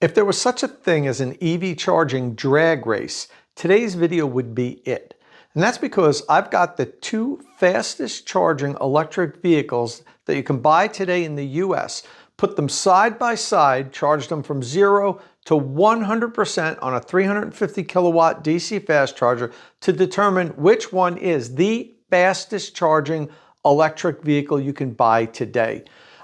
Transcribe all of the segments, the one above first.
If there was such a thing as an EV charging drag race, today's video would be it. And that's because I've got the two fastest charging electric vehicles that you can buy today in the US, put them side by side, charge them from 0 to 100% on a 350 kilowatt DC fast charger to determine which one is the fastest charging electric vehicle you can buy today.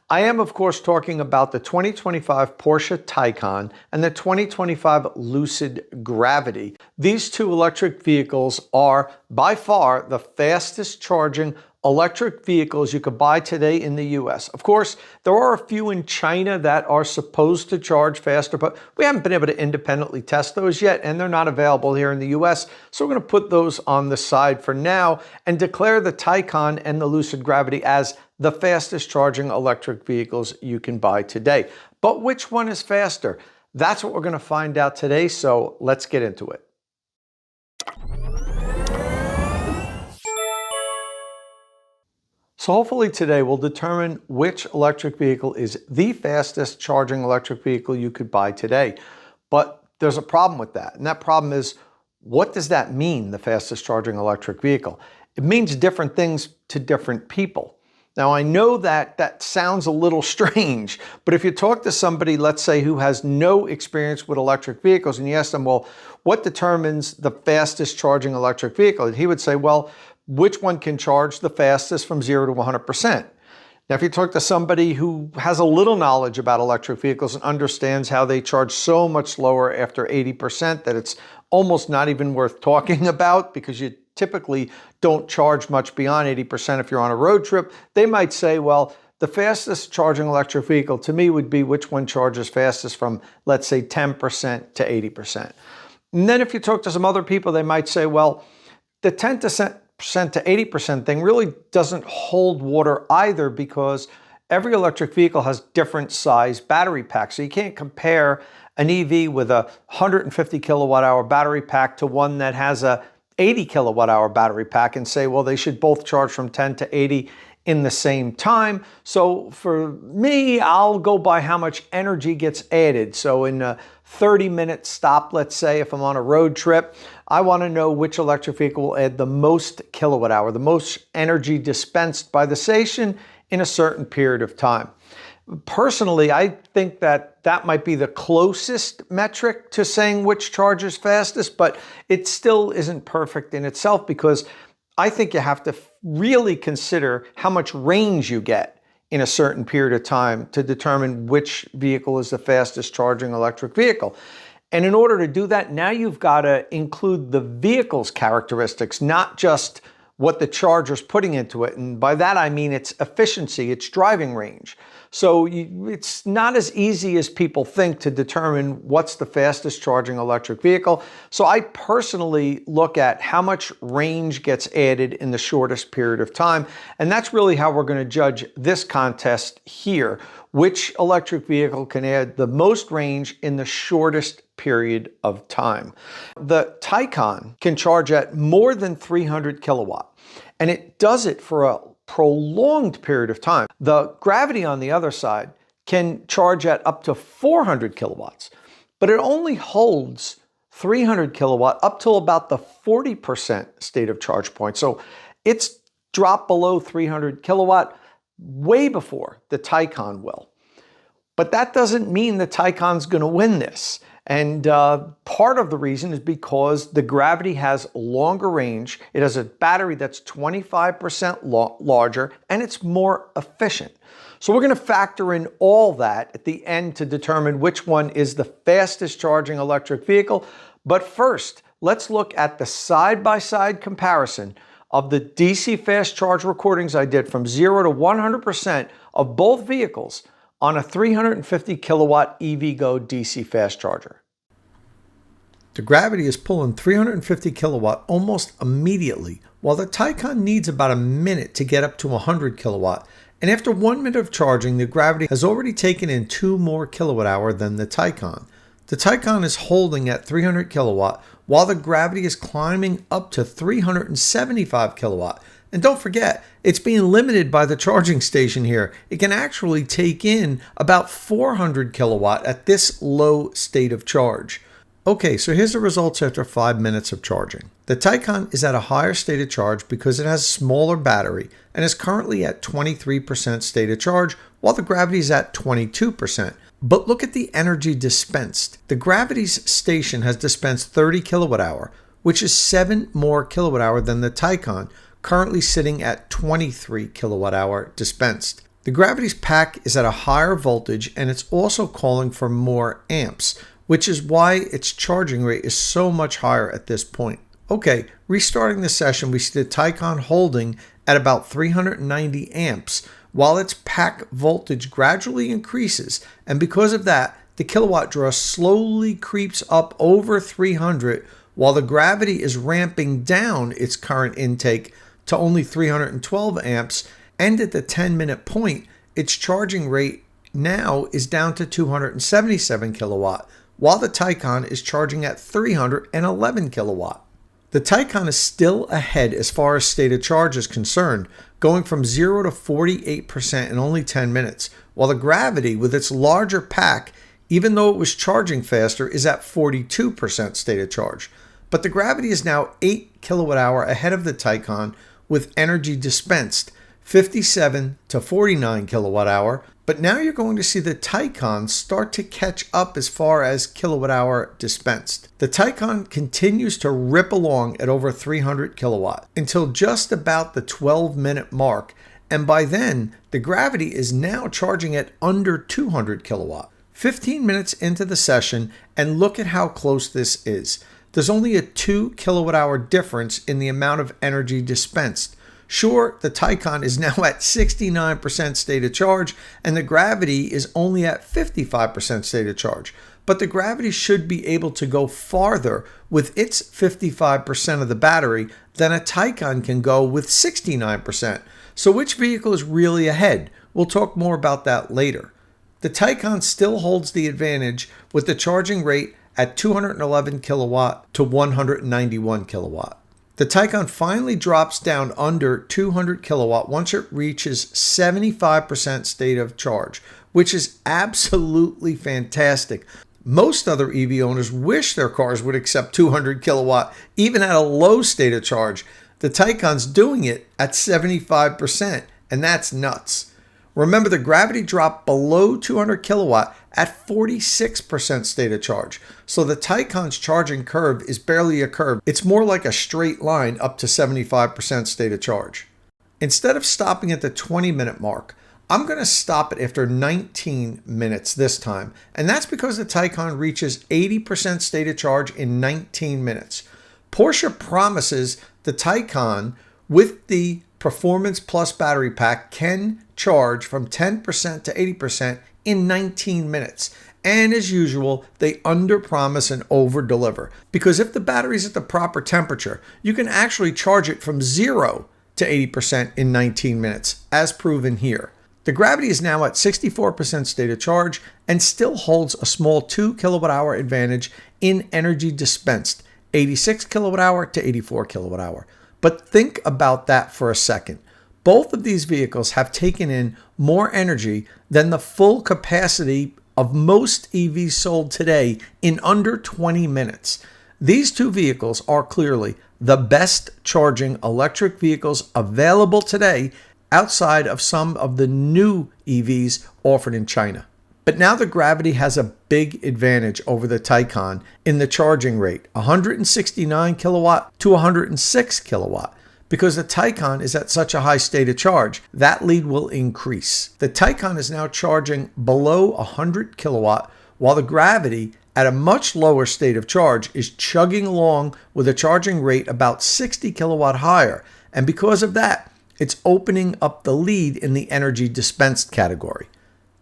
I am, of course, talking about the 2025 Porsche Taycan and the 2025 Lucid Gravity. These two electric vehicles are by far the fastest charging electric vehicles you could buy today in the US. Of course, there are a few in China that are supposed to charge faster, but we haven't been able to independently test those yet, and they're not available here in the US. So we're going to put those on the side for now and declare the Taycan and the Lucid Gravity as the fastest charging electric vehicles you can buy today. But which one is faster? That's what we're going to find out today, so let's get into it. So hopefully today we'll determine which electric vehicle is the fastest charging electric vehicle you could buy today. But there's a problem with that. And that problem is, what does that mean, the fastest charging electric vehicle? It means different things to different people. Now, I know that that sounds a little strange, but if you talk to somebody, let's say, who has no experience with electric vehicles, and you ask them, well, what determines the fastest charging electric vehicle? And he would say, well, which one can charge the fastest from 0 to 100%? Now, if you talk to somebody who has a little knowledge about electric vehicles and understands how they charge so much slower after 80% that it's almost not even worth talking about because you typically don't charge much beyond 80% if you're on a road trip, they might say, well, the fastest charging electric vehicle to me would be which one charges fastest from, let's say, 10% to 80%. And then if you talk to some other people, they might say, well, the 10% to 80% thing really doesn't hold water either because every electric vehicle has different size battery packs. So you can't compare an EV with a 150 kilowatt hour battery pack to one that has a 80 kilowatt hour battery pack and say, well, they should both charge from 10 to 80 in the same time. So for me, I'll go by how much energy gets added. So in a 30-minute stop, let's say, if I'm on a road trip, I want to know which electric vehicle will add the most kilowatt hour, the most energy dispensed by the station in a certain period of time. Personally, I think that that might be the closest metric to saying which charges fastest, but it still isn't perfect in itself because I think you have to really consider how much range you get in a certain period of time to determine which vehicle is the fastest charging electric vehicle. And in order to do that, now you've got to include the vehicle's characteristics, not just what the charger's putting into it. And by that, I mean its efficiency, its driving range. So it's not as easy as people think to determine what's the fastest charging electric vehicle. So I personally look at how much range gets added in the shortest period of time. And that's really how we're going to judge this contest here. Which electric vehicle can add the most range in the shortest period of time? The Taycan can charge at more than 300 kilowatt, and it does it for a prolonged period of time. The Gravity, on the other side, can charge at up to 400 kilowatts, but it only holds 300 kilowatt up till about the 40% state of charge point. So it's dropped below 300 kilowatt way before the Taycan will. But that doesn't mean the Taycan's going to win this. And part of the reason is because the Gravity has longer range. It has a battery that's 25% larger, and it's more efficient. So we're going to factor in all that at the end to determine which one is the fastest charging electric vehicle. But first, let's look at the side-by-side comparison of the DC fast charge recordings I did from 0 to 100% of both vehicles on a 350 kilowatt EVgo DC fast charger. The Gravity is pulling 350 kilowatt almost immediately, while the Taycan needs about a minute to get up to 100 kilowatt. And after 1 minute of charging, the Gravity has already taken in 2 more kilowatt hour than the Taycan. The Taycan is holding at 300 kilowatt, while the Gravity is climbing up to 375 kilowatt. And don't forget, it's being limited by the charging station here. It can actually take in about 400 kilowatt at this low state of charge. Okay, so here's the results after 5 minutes of charging. The Taycan is at a higher state of charge because it has a smaller battery and is currently at 23% state of charge, while the Gravity is at 22%. But look at the energy dispensed. The Gravity's station has dispensed 30 kilowatt hour, which is 7 more kilowatt hour than the Taycan, currently sitting at 23 kilowatt hour dispensed. The Gravity's pack is at a higher voltage and it's also calling for more amps, which is why its charging rate is so much higher at this point. Okay, restarting the session, we see the Taycan holding at about 390 amps, while its pack voltage gradually increases, and because of that, the kilowatt draw slowly creeps up over 300, while the Gravity is ramping down its current intake to only 312 amps, and at the 10-minute point, its charging rate now is down to 277 kilowatt, while the Taycan is charging at 311 kilowatt. The Taycan is still ahead as far as state of charge is concerned, going from 0 to 48% in only 10 minutes, while the Gravity, with its larger pack, even though it was charging faster, is at 42% state of charge. But the Gravity is now 8 kilowatt hour ahead of the Taycan with energy dispensed, 57 to 49 kilowatt hour. But now you're going to see the Taycan start to catch up as far as kilowatt hour dispensed. The Taycan continues to rip along at over 300 kilowatt until just about the 12-minute mark. And by then, the Gravity is now charging at under 200 kilowatt. 15 minutes into the session, and look at how close this is. There's only a 2 kilowatt hour difference in the amount of energy dispensed. Sure, the Taycan is now at 69% state of charge, and the Gravity is only at 55% state of charge. But the Gravity should be able to go farther with its 55% of the battery than a Taycan can go with 69%. So which vehicle is really ahead? We'll talk more about that later. The Taycan still holds the advantage with the charging rate at 211 kilowatt to 191 kilowatt. The Taycan finally drops down under 200 kilowatt once it reaches 75% state of charge, which is absolutely fantastic. Most other EV owners wish their cars would accept 200 kilowatt, even at a low state of charge. The Taycan's doing it at 75%, and that's nuts. Remember, the Gravity dropped below 200 kilowatt at 46% state of charge. So the Taycan's charging curve is barely a curve. It's more like a straight line up to 75% state of charge. Instead of stopping at the 20-minute mark, I'm going to stop it after 19 minutes this time. And that's because the Taycan reaches 80% state of charge in 19 minutes. Porsche promises the Taycan with the Performance Plus battery pack can charge from 10% to 80% in 19 minutes. And as usual, they underpromise and overdeliver. Because if the battery's at the proper temperature, you can actually charge it from 0 to 80% in 19 minutes, as proven here. The Gravity is now at 64% state of charge and still holds a small 2 kilowatt hour advantage in energy dispensed, 86 kilowatt hour to 84 kilowatt hour. But think about that for a second. Both of these vehicles have taken in more energy than the full capacity of most EVs sold today in under 20 minutes. These two vehicles are clearly the best charging electric vehicles available today outside of some of the new EVs offered in China. But now the Gravity has a big advantage over the Taycan in the charging rate, 169 kilowatt to 106 kilowatt. Because the Taycan is at such a high state of charge, that lead will increase. The Taycan is now charging below 100 kilowatt, while the Gravity, at a much lower state of charge, is chugging along with a charging rate about 60 kilowatt higher. And because of that, it's opening up the lead in the energy dispensed category.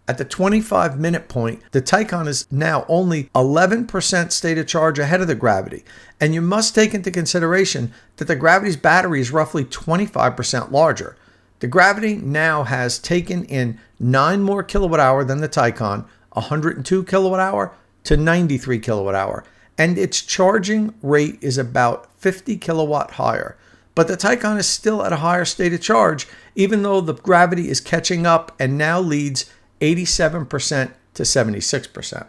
At the 25-minute point, the Taycan is now only 11% state of charge ahead of the Gravity. And you must take into consideration that the Gravity's battery is roughly 25% larger. The Gravity now has taken in 9 more kilowatt hour than the Taycan, 102 kilowatt hour to 93 kilowatt hour. And its charging rate is about 50 kilowatt higher. but the Taycan is still at a higher state of charge, even though the Gravity is catching up and now leads 87% to 76%.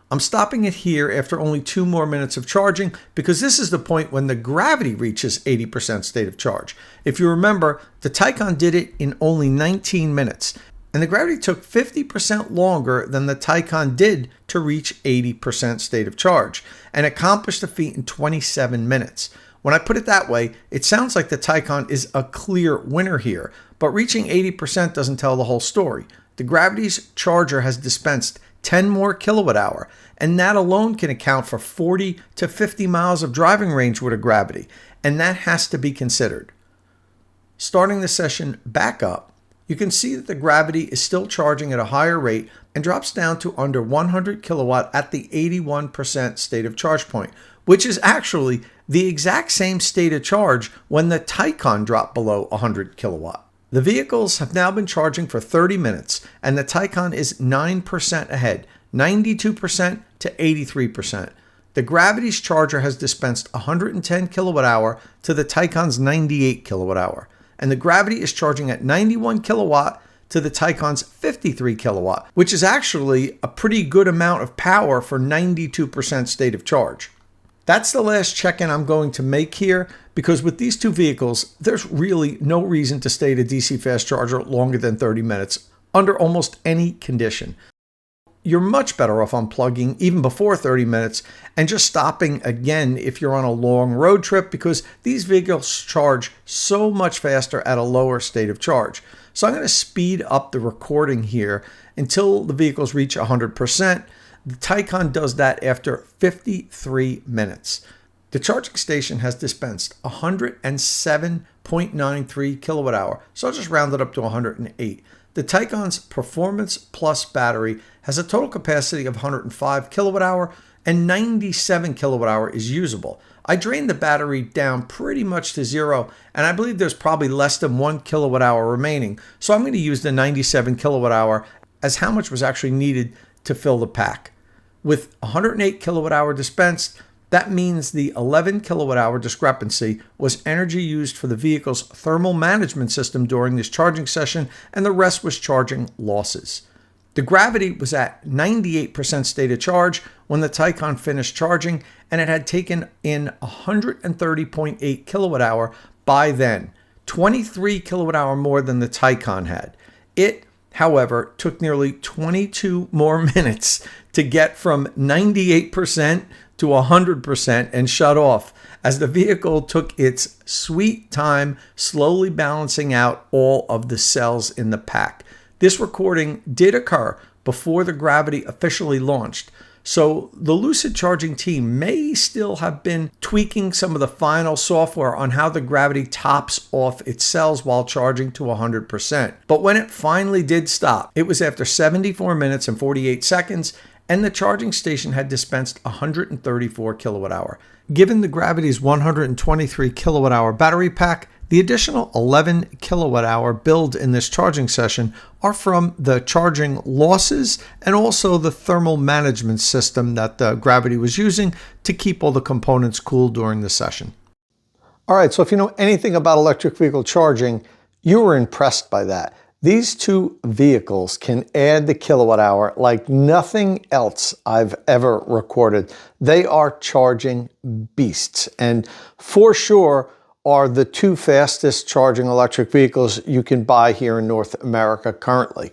I'm stopping it here after only 2 more minutes of charging because this is the point when the Gravity reaches 80% state of charge. If you remember, the Taycan did it in only 19 minutes, and the Gravity took 50% longer than the Taycan did to reach 80% state of charge, and accomplished the feat in 27 minutes. When I put it that way, it sounds like the Taycan is a clear winner here, but reaching 80% doesn't tell the whole story. The Gravity's charger has dispensed 10 more kilowatt hour, and that alone can account for 40 to 50 miles of driving range with a Gravity, and that has to be considered. Starting the session back up, you can see that the Gravity is still charging at a higher rate and drops down to under 100 kilowatt at the 81% state of charge point, which is actually the exact same state of charge when the Taycan dropped below 100 kilowatt. The vehicles have now been charging for 30 minutes, and the Taycan is 9% ahead, 92% to 83%. The Gravity's charger has dispensed 110 kilowatt hour to the Taycan's 98 kilowatt hour, and the Gravity is charging at 91 kilowatt to the Taycan's 53 kilowatt, which is actually a pretty good amount of power for 92% state of charge. That's the last check-in I'm going to make here, because with these two vehicles, there's really no reason to stay at a DC fast charger longer than 30 minutes under almost any condition. You're much better off unplugging even before 30 minutes and just stopping again if you're on a long road trip, because these vehicles charge so much faster at a lower state of charge. So I'm going to speed up the recording here until the vehicles reach 100%. The Taycan does that after 53 minutes. The charging station has dispensed 107.93 kilowatt hour, so I'll just round it up to 108. The Taycan's Performance Plus battery has a total capacity of 105 kilowatt hour, and 97 kilowatt hour is usable. I drained the battery down pretty much to zero, and I believe there's probably less than 1 kilowatt hour remaining, so I'm going to use the 97 kilowatt hour as how much was actually needed to fill the pack. With 108 kilowatt hour dispensed, that means the 11 kilowatt hour discrepancy was energy used for the vehicle's thermal management system during this charging session, and the rest was charging losses. The Gravity was at 98% state of charge when the Taycan finished charging, and it had taken in 130.8 kilowatt hour by then, 23 kilowatt hour more than the Taycan had. It, however, took nearly 22 more minutes to get from 98% to 100% and shut off, as the vehicle took its sweet time slowly balancing out all of the cells in the pack. This recording did occur before the Gravity officially launched, so the Lucid charging team may still have been tweaking some of the final software on how the Gravity tops off its cells while charging to 100%. But when it finally did stop, it was after 74 minutes and 48 seconds, and the charging station had dispensed 134 kilowatt hour. Given the Gravity's 123 kilowatt hour battery pack, the additional 11 kilowatt hour build in this charging session are from the charging losses and also the thermal management system that the Gravity was using to keep all the components cool during the session. All right, so if you know anything about electric vehicle charging, you were impressed by that. These two vehicles can add the kilowatt hour like nothing else I've ever recorded. They are charging beasts, and for sure are the two fastest charging electric vehicles you can buy here in North America currently.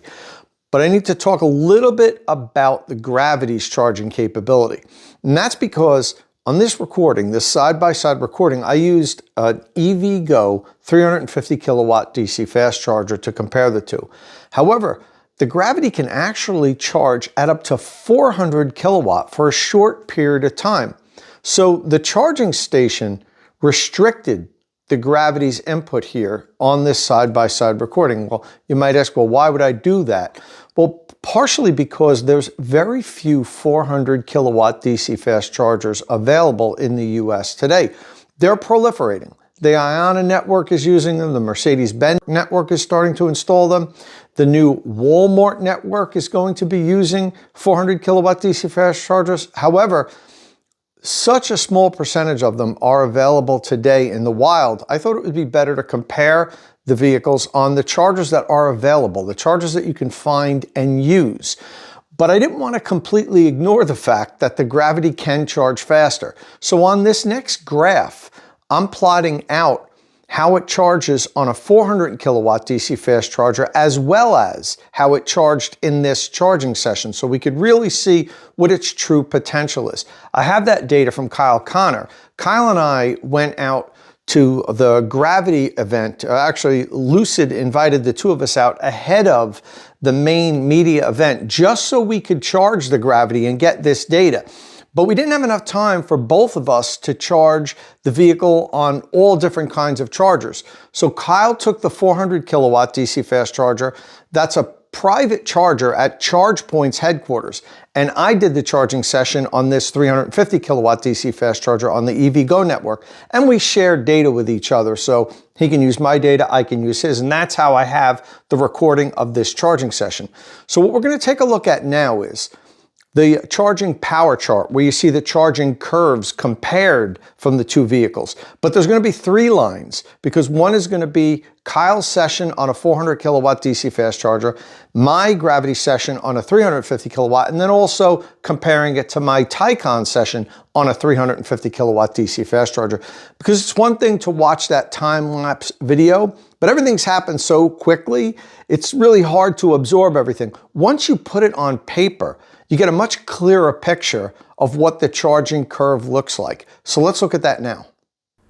But I need to talk a little bit about the Gravity's charging capability. And that's because on this recording, this side-by-side recording, I used an EVgo 350 kilowatt DC fast charger to compare the two. However, the Gravity can actually charge at up to 400 kilowatt for a short period of time. So the charging station restricted the Gravity's input here on this side-by-side recording. Well, you might ask, well, why would I do that? Well, partially because there's very few 400 kilowatt DC fast chargers available in the US today. They're proliferating. The IONNA network is using them. The Mercedes-Benz network is starting to install them. The new Walmart network is going to be using 400 kilowatt DC fast chargers. However, such a small percentage of them are available today in the wild, I thought it would be better to compare the vehicles on the chargers that are available, the chargers that you can find and use. But I didn't want to completely ignore the fact that the Gravity can charge faster. So on this next graph, I'm plotting out how it charges on a 400 kilowatt DC fast charger, as well as how it charged in this charging session, so we could really see what its true potential is. I have that data from Kyle Connor. Kyle and I went out to the Gravity event. Actually, Lucid invited the two of us out ahead of the main media event just so we could charge the Gravity and get this data. But we didn't have enough time for both of us to charge the vehicle on all different kinds of chargers. So Kyle took the 400 kilowatt DC fast charger. That's a private charger at ChargePoint's headquarters. And I did the charging session on this 350 kilowatt DC fast charger on the EVgo network. And we shared data with each other. So he can use my data, I can use his. And that's how I have the recording of this charging session. So what we're going to take a look at now is the charging power chart, where you see the charging curves compared from the two vehicles. But there's going to be three lines, because one is going to be Kyle's session on a 400 kilowatt DC fast charger, my Gravity session on a 350 kilowatt, and then also comparing it to my Taycan session on a 350 kilowatt DC fast charger. Because it's one thing to watch that time-lapse video, but everything's happened so quickly, it's really hard to absorb everything. Once you put it on paper, you get a much clearer picture of what the charging curve looks like. So let's look at that now.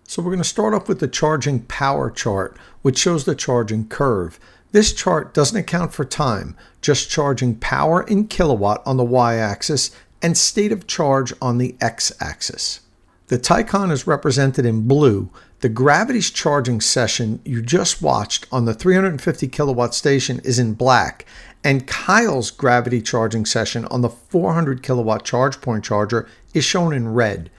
So we're going to start off with the charging power chart, which shows the charging curve. This chart doesn't account for time, just charging power in kilowatt on the y-axis and state of charge on the x-axis. The Taycan is represented in blue. The Gravity's charging session you just watched on the 350 kilowatt station is in black, and Kyle's Gravity charging session on the 400 kilowatt ChargePoint charger is shown in red.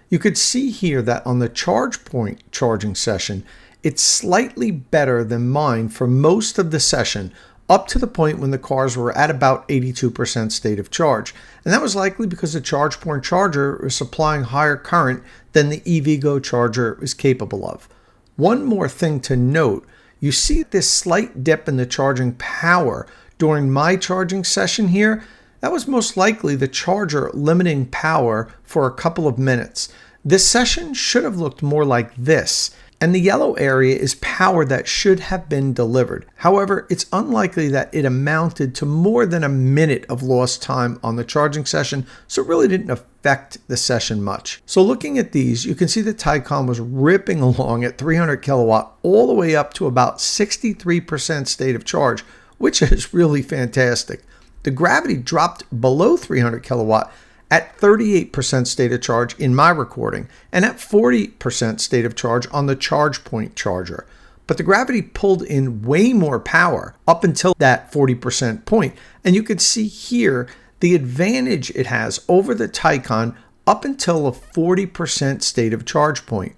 You could see here that on the ChargePoint charging session, it's slightly better than mine for most of the session, up to the point when the cars were at about 82% state of charge. And that was likely because the ChargePoint charger is supplying higher current than the EVgo charger is capable of. One more thing to note, you see this slight dip in the charging power during my charging session here. That was most likely the charger limiting power for a couple of minutes. This session should have looked more like this, and the yellow area is power that should have been delivered. However, it's unlikely that it amounted to more than a minute of lost time on the charging session, so it really didn't affect the session much. So looking at these, you can see the Taycan was ripping along at 300 kilowatt all the way up to about 63% state of charge, which is really fantastic. The Gravity dropped below 300 kilowatt at 38% state of charge in my recording, and at 40% state of charge on the ChargePoint charger. But the Gravity pulled in way more power up until that 40% point, and you can see here the advantage it has over the Taycan up until a 40% state of charge point.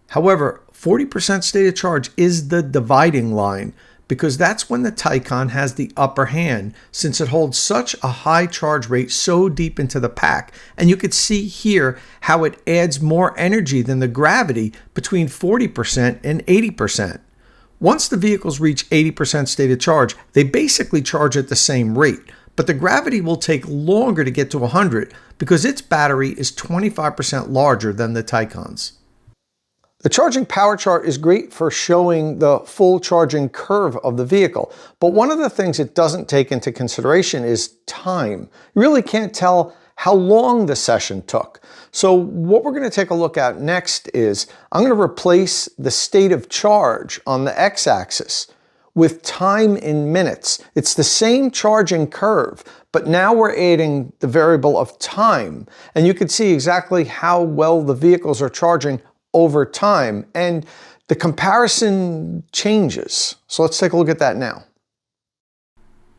However, 40% state of charge is the dividing line, because that's when the Taycan has the upper hand, since it holds such a high charge rate so deep into the pack. And you could see here how it adds more energy than the Gravity, between 40% and 80%. Once the vehicles reach 80% state of charge, they basically charge at the same rate. But the Gravity will take longer to get to 100 because its battery is 25% larger than the Taycan's. The charging power chart is great for showing the full charging curve of the vehicle, but one of the things it doesn't take into consideration is time. You really can't tell how long the session took. So what we're going to take a look at next is I'm going to replace the state of charge on the x-axis with time in minutes. It's the same charging curve, but now we're adding the variable of time, and you can see exactly how well the vehicles are charging over time, and the comparison changes. So let's take a look at that now.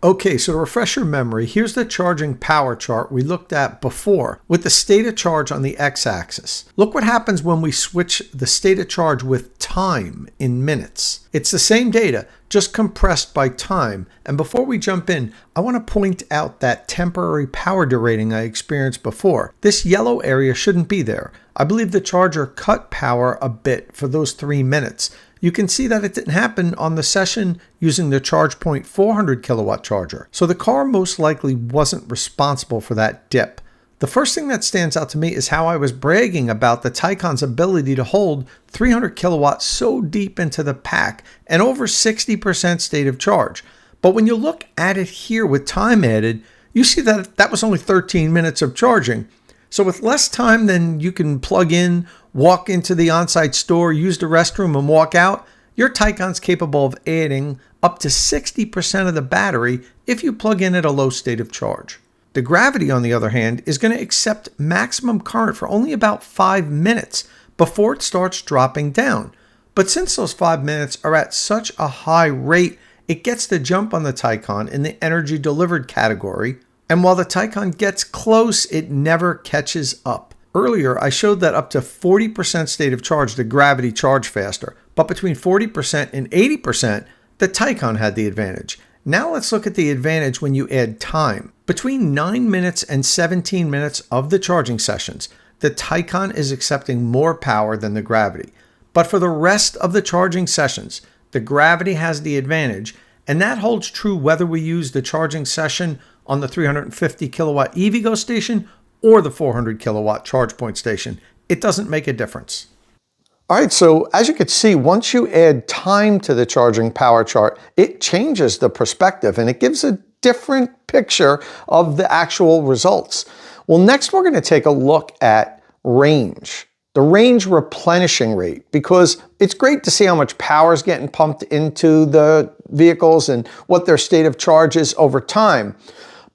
Okay, so to refresh your memory, here's the charging power chart we looked at before with the state of charge on the x-axis. Look what happens when we switch the state of charge with time in minutes. It's the same data, just compressed by time. And before we jump in, I want to point out that temporary power derating I experienced before. This yellow area shouldn't be there. I believe the charger cut power a bit for those 3 minutes. You can see that it didn't happen on the session using the ChargePoint 400 kilowatt charger. So the car most likely wasn't responsible for that dip. The first thing that stands out to me is how I was bragging about the Taycan's ability to hold 300 kilowatts so deep into the pack and over 60% state of charge. But when you look at it here with time added, you see that that was only 13 minutes of charging. So with less time than you can plug in, walk into the on-site store, use the restroom, and walk out, your Taycan's capable of adding up to 60% of the battery if you plug in at a low state of charge. The Gravity, on the other hand, is going to accept maximum current for only about 5 minutes before it starts dropping down. But since those 5 minutes are at such a high rate, it gets the jump on the Taycan in the energy delivered category. And while the Taycan gets close, it never catches up. Earlier, I showed that up to 40% state of charge, the Gravity charged faster. But between 40% and 80%, the Taycan had the advantage. Now let's look at the advantage when you add time. Between 9 minutes and 17 minutes of the charging sessions, the Taycan is accepting more power than the Gravity. But for the rest of the charging sessions, the Gravity has the advantage, and that holds true whether we use the charging session on the 350 kilowatt EVgo station or the 400 kilowatt ChargePoint station. It doesn't make a difference. All right, so as you can see, once you add time to the charging power chart, it changes the perspective and it gives a different picture of the actual results. Well, next we're going to take a look at range, the range replenishing rate, because it's great to see how much power is getting pumped into the vehicles and what their state of charge is over time.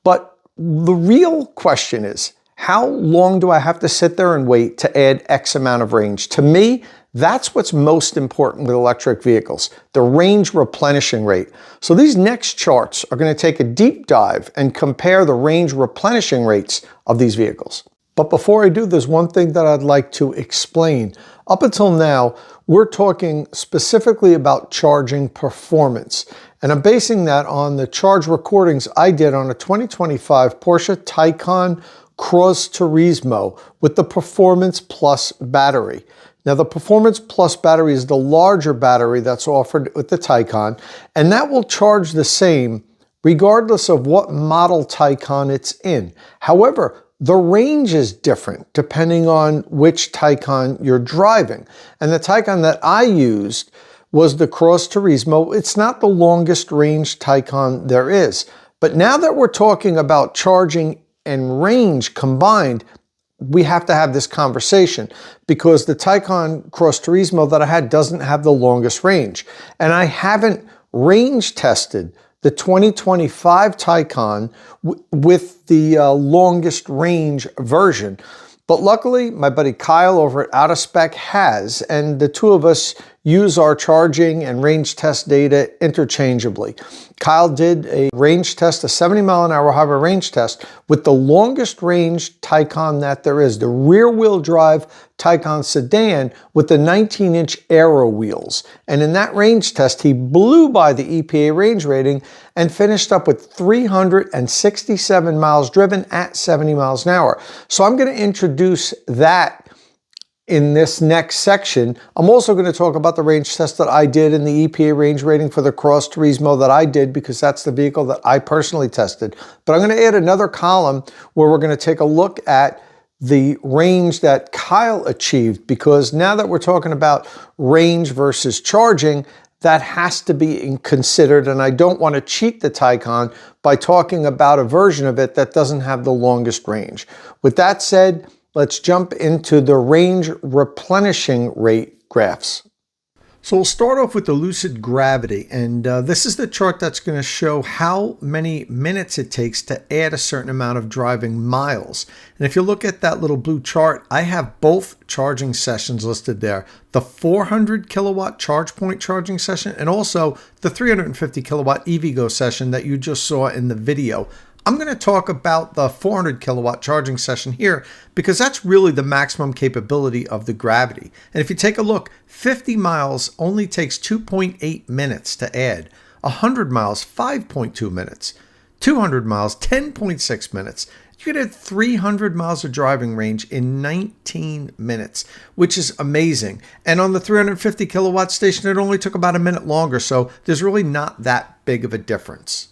But the real question is, how long do I have to sit there and wait to add X amount of range? To me, that's what's most important with electric vehicles, the range replenishing rate. So these next charts are going to take a deep dive and compare the range replenishing rates of these vehicles. But before I do, there's one thing that I'd like to explain. Up until now, we're talking specifically about charging performance. And I'm basing that on the charge recordings I did on a 2025 Porsche Taycan Cross Turismo with the Performance Plus battery. Now, the Performance Plus battery is the larger battery that's offered with the Taycan, and that will charge the same regardless of what model Taycan it's in. However, the range is different depending on which Taycan you're driving. And the Taycan that I used was the Cross Turismo. It's not the longest range Taycan there is. But now that we're talking about charging and range combined, we have to have this conversation because the Taycan Cross Turismo that I had doesn't have the longest range. And I haven't range tested the 2025 Taycan with the longest range version. But luckily, my buddy Kyle over at Out of Spec has, and the two of us use our charging and range test data interchangeably. Kyle did a range test, a 70 mile an hour highway range test with the longest range Taycan that there is, the rear wheel drive Taycan sedan with the 19-inch aero wheels. And in that range test, he blew by the EPA range rating and finished up with 367 miles driven at 70 miles an hour. So I'm going to introduce that in this next section. I'm also going to talk about the range test that I did and the EPA range rating for the Cross Turismo that I did because that's the vehicle that I personally tested. But I'm going to add another column where we're going to take a look at the range that Kyle achieved, because now that we're talking about range versus charging, that has to be considered, and I don't want to cheat the Taycan by talking about a version of it that doesn't have the longest range. With that said, let's jump into the range replenishing rate graphs. So we'll start off with the Lucid Gravity, and this is the chart that's going to show how many minutes it takes to add a certain amount of driving miles. And if you look at that little blue chart, I have both charging sessions listed there. The 400 kilowatt charge point charging session and also the 350 kilowatt EVgo session that you just saw in the video. I'm going to talk about the 400 kilowatt charging session here because that's really the maximum capability of the Gravity. And if you take a look, 50 miles only takes 2.8 minutes to add, 100 miles, 5.2 minutes, 200 miles, 10.6 minutes. You could add 300 miles of driving range in 19 minutes, which is amazing. And on the 350 kilowatt station, it only took about a minute longer, so there's really not that big of a difference.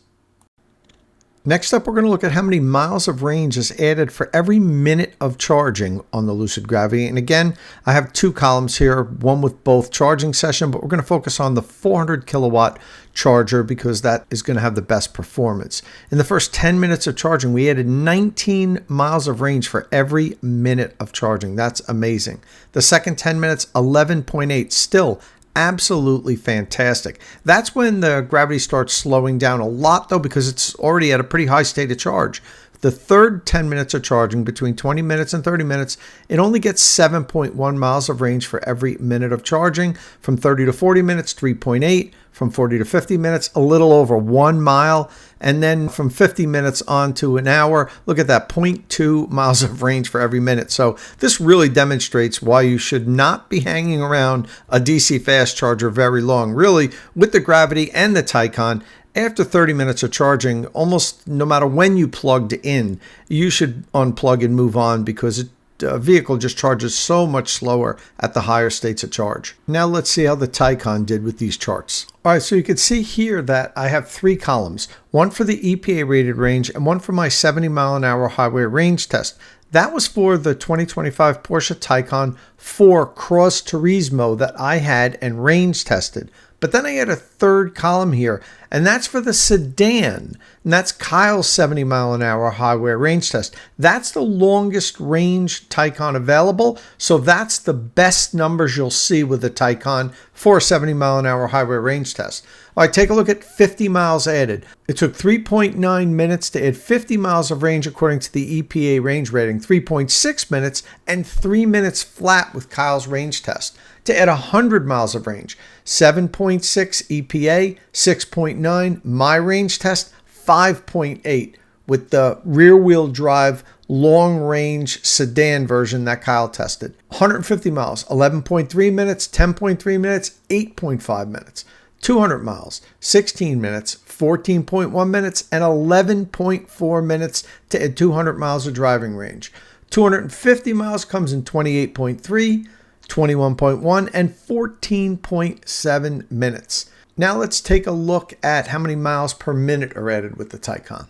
Next up, we're going to look at how many miles of range is added for every minute of charging on the Lucid Gravity. And again, I have two columns here, one with both charging session, but we're going to focus on the 400 kilowatt charger because that is going to have the best performance. In the first 10 minutes of charging, we added 19 miles of range for every minute of charging. That's amazing. The second 10 minutes, 11.8, still absolutely fantastic. That's when the Gravity starts slowing down a lot though, because it's already at a pretty high state of charge. The third 10 minutes of charging, between 20 minutes and 30 minutes, it only gets 7.1 miles of range for every minute of charging. From 30 to 40 minutes, 3.8. From 40 to 50 minutes, a little over 1 mile. And then from 50 minutes on to an hour, look at that, 0.2 miles of range for every minute. So this really demonstrates why you should not be hanging around a DC fast charger very long. Really, with the Gravity and the Taycan, after 30 minutes of charging, almost no matter when you plugged in, you should unplug and move on because the vehicle just charges so much slower at the higher states of charge. Now let's see how the Taycan did with these charts. All right, so you can see here that I have three columns, one for the EPA rated range and one for my 70 mile an hour highway range test. That was for the 2025 Porsche Taycan 4 Cross Turismo that I had and range tested. But then I had a third column here, and that's for the sedan. And that's Kyle's 70 mile an hour highway range test. That's the longest range Taycan available. So that's the best numbers you'll see with the Taycan for a 70 mile an hour highway range test. All right, take a look at 50 miles added. It took 3.9 minutes to add 50 miles of range according to the EPA range rating, 3.6 minutes, and 3 minutes flat with Kyle's range test. To add 100 miles of range, 7.6 EPA, 6.9 my range test, 5.8 with the rear-wheel drive long-range sedan version that Kyle tested. 150 miles, 11.3 minutes, 10.3 minutes, 8.5 minutes. 200 miles, 16 minutes, 14.1 minutes, and 11.4 minutes to add 200 miles of driving range. 250 miles comes in 28.3, 21.1, and 14.7 minutes. Now let's take a look at how many miles per minute are added with the Taycan.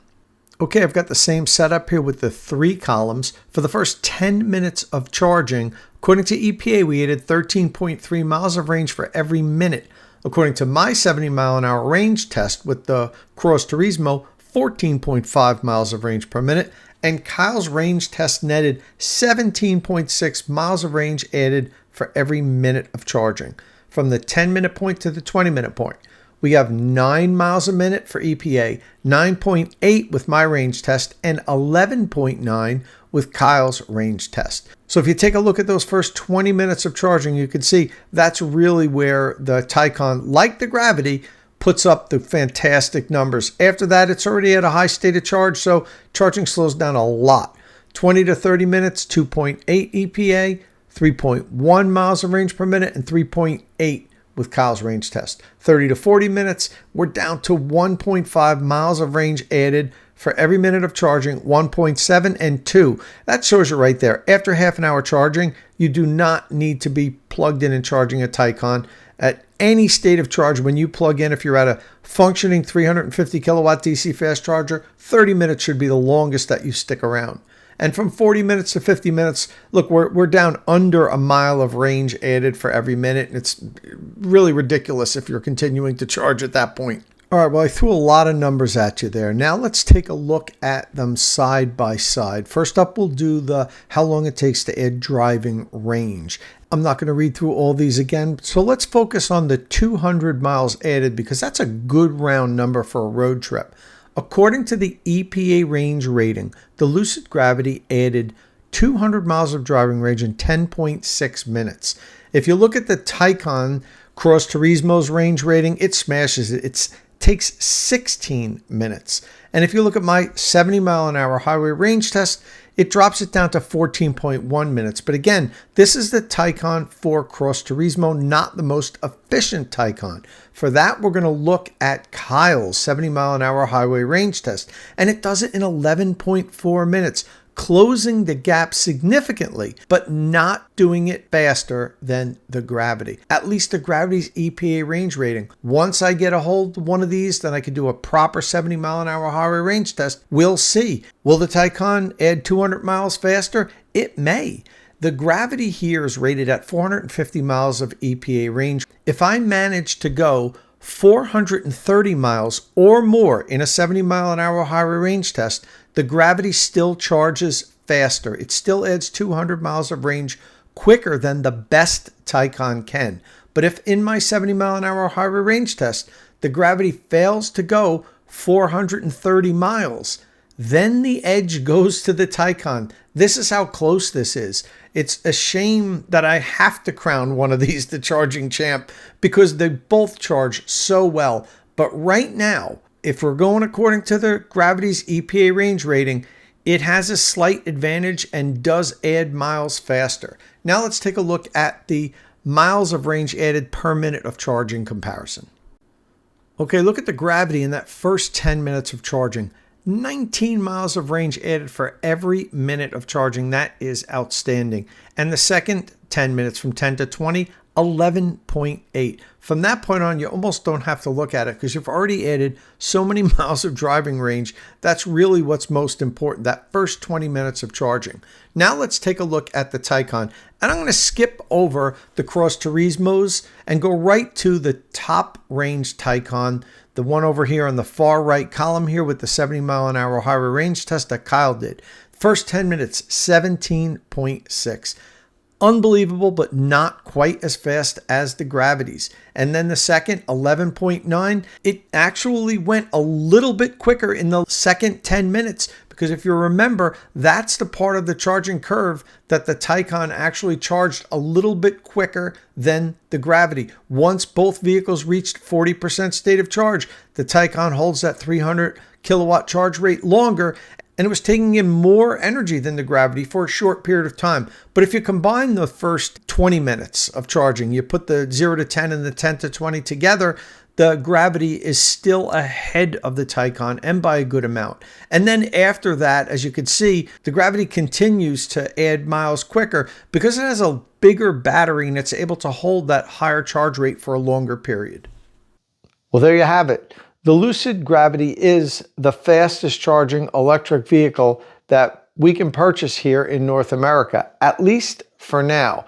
Okay, I've got the same setup here with the three columns. For the first 10 minutes of charging, according to EPA, we added 13.3 miles of range for every minute. According to my 70 mile an hour range test with the Cross Turismo, 14.5 miles of range per minute, and Kyle's range test netted 17.6 miles of range added for every minute of charging. From the 10-minute point to the 20-minute point, we have 9 miles a minute for EPA, 9.8 with my range test, and 11.9 with Kyle's range test. So if you take a look at those first 20 minutes of charging, you can see that's really where the Taycan, like the Gravity, puts up the fantastic numbers. After that, it's already at a high state of charge, so charging slows down a lot. 20 to 30 minutes, 2.8 EPA, 3.1 miles of range per minute, and 3.8 with Kyle's range test. 30 to 40 minutes, we're down to 1.5 miles of range added for every minute of charging, 1.7 and 2. That shows you right there. After half an hour charging, you do not need to be plugged in and charging a Taycan. At any state of charge, when you plug in, if you're at a functioning 350 kilowatt DC fast charger, 30 minutes should be the longest that you stick around. And from 40 minutes to 50 minutes, look, we're down under a mile of range added for every minute. It's really ridiculous if you're continuing to charge at that point. All right, well, I threw a lot of numbers at you there. Now let's take a look at them side by side. First up, we'll do the how long it takes to add driving range. I'm not going to read through all these again, so let's focus on the 200 miles added because that's a good round number for a road trip. According to the EPA range rating, the Lucid Gravity added 200 miles of driving range in 10.6 minutes. If you look at the Taycan Cross Turismo's range rating, it smashes it. It takes 16 minutes. And if you look at my 70 mile an hour highway range test, it drops it down to 14.1 minutes. But again, this is the Taycan 4 Cross Turismo, not the most efficient Taycan. For that, we're going to look at Kyle's 70 mile an hour highway range test, and it does it in 11.4 minutes, closing the gap significantly, but not doing it faster than the Gravity. At least the Gravity's EPA range rating. Once I get a hold of one of these, then I can do a proper 70 mile an hour highway range test. We'll see. Will the Taycan add 200 miles faster? It may. The Gravity here is rated at 450 miles of EPA range. If I manage to go 430 miles or more in a 70 mile an hour highway range test, the Gravity still charges faster. It still adds 200 miles of range quicker than the best Taycan can. But if in my 70 mile an hour highway range test, the Gravity fails to go 430 miles, then the edge goes to the Taycan. This is how close this is. It's a shame that I have to crown one of these the charging champ because they both charge so well. But right now, if we're going according to the Gravity's EPA range rating, it has a slight advantage and does add miles faster. Now let's take a look at the miles of range added per minute of charging comparison. Okay, look at the Gravity in that first 10 minutes of charging. 19 miles of range added for every minute of charging. That is outstanding. And the second 10 minutes from 10 to 20, 11.8. From that point on, you almost don't have to look at it because you've already added so many miles of driving range. That's really what's most important, that first 20 minutes of charging. Now let's take a look at the Taycan. And I'm going to skip over the Cross Turismos and go right to the top range Taycan, the one over here on the far right column here with the 70 mile an hour highway range test that Kyle did. First 10 minutes, 17.6. Unbelievable, but not quite as fast as the Gravities. And then the second, 11.9, it actually went a little bit quicker in the second 10 minutes because if you remember, that's the part of the charging curve that the Taycan actually charged a little bit quicker than the Gravity. Once both vehicles reached 40% state of charge, the Taycan holds that 300 kilowatt charge rate longer, and it was taking in more energy than the Gravity for a short period of time. But if you combine the first 20 minutes of charging, you put the 0 to 10 and the 10 to 20 together, the Gravity is still ahead of the Taycan and by a good amount. And then after that, as you can see, the Gravity continues to add miles quicker because it has a bigger battery and it's able to hold that higher charge rate for a longer period. Well, there you have it. The Lucid Gravity is the fastest charging electric vehicle that we can purchase here in North America, at least for now.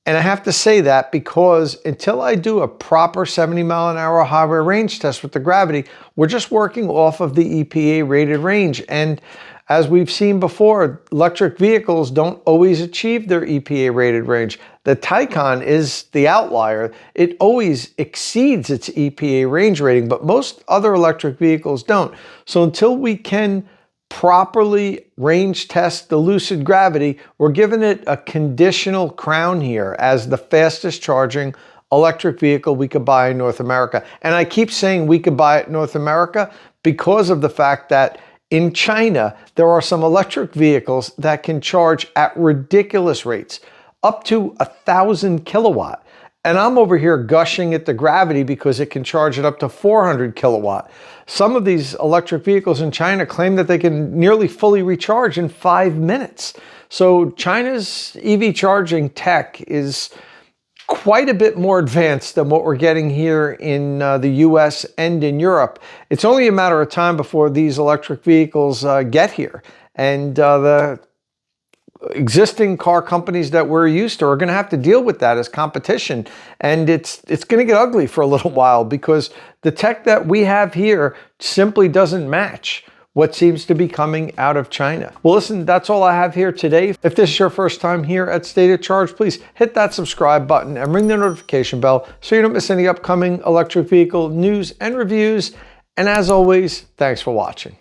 And I have to say that because until I do a proper 70 mile an hour highway range test with the Gravity, we're just working off of the EPA rated range. And as we've seen before, electric vehicles don't always achieve their EPA rated range. The Taycan is the outlier. It always exceeds its EPA range rating, but most other electric vehicles don't. So until we can properly range test the Lucid Gravity, we're giving it a conditional crown here as the fastest charging electric vehicle we could buy in North America. And I keep saying we could buy it in North America because of the fact that in China, there are some electric vehicles that can charge at ridiculous rates, up to 1,000 kilowatt. And I'm over here gushing at the Gravity because it can charge it up to 400 kilowatt. Some of these electric vehicles in China claim that they can nearly fully recharge in 5 minutes. So China's EV charging tech is quite a bit more advanced than what we're getting here in the US and in Europe. It's only a matter of time before these electric vehicles get here. And the existing car companies that we're used to are going to have to deal with that as competition. And it's going to get ugly for a little while because the tech that we have here simply doesn't match what seems to be coming out of China. Well, listen, that's all I have here today. If this is your first time here at State of Charge, please hit that subscribe button and ring the notification bell so you don't miss any upcoming electric vehicle news and reviews. And as always, thanks for watching.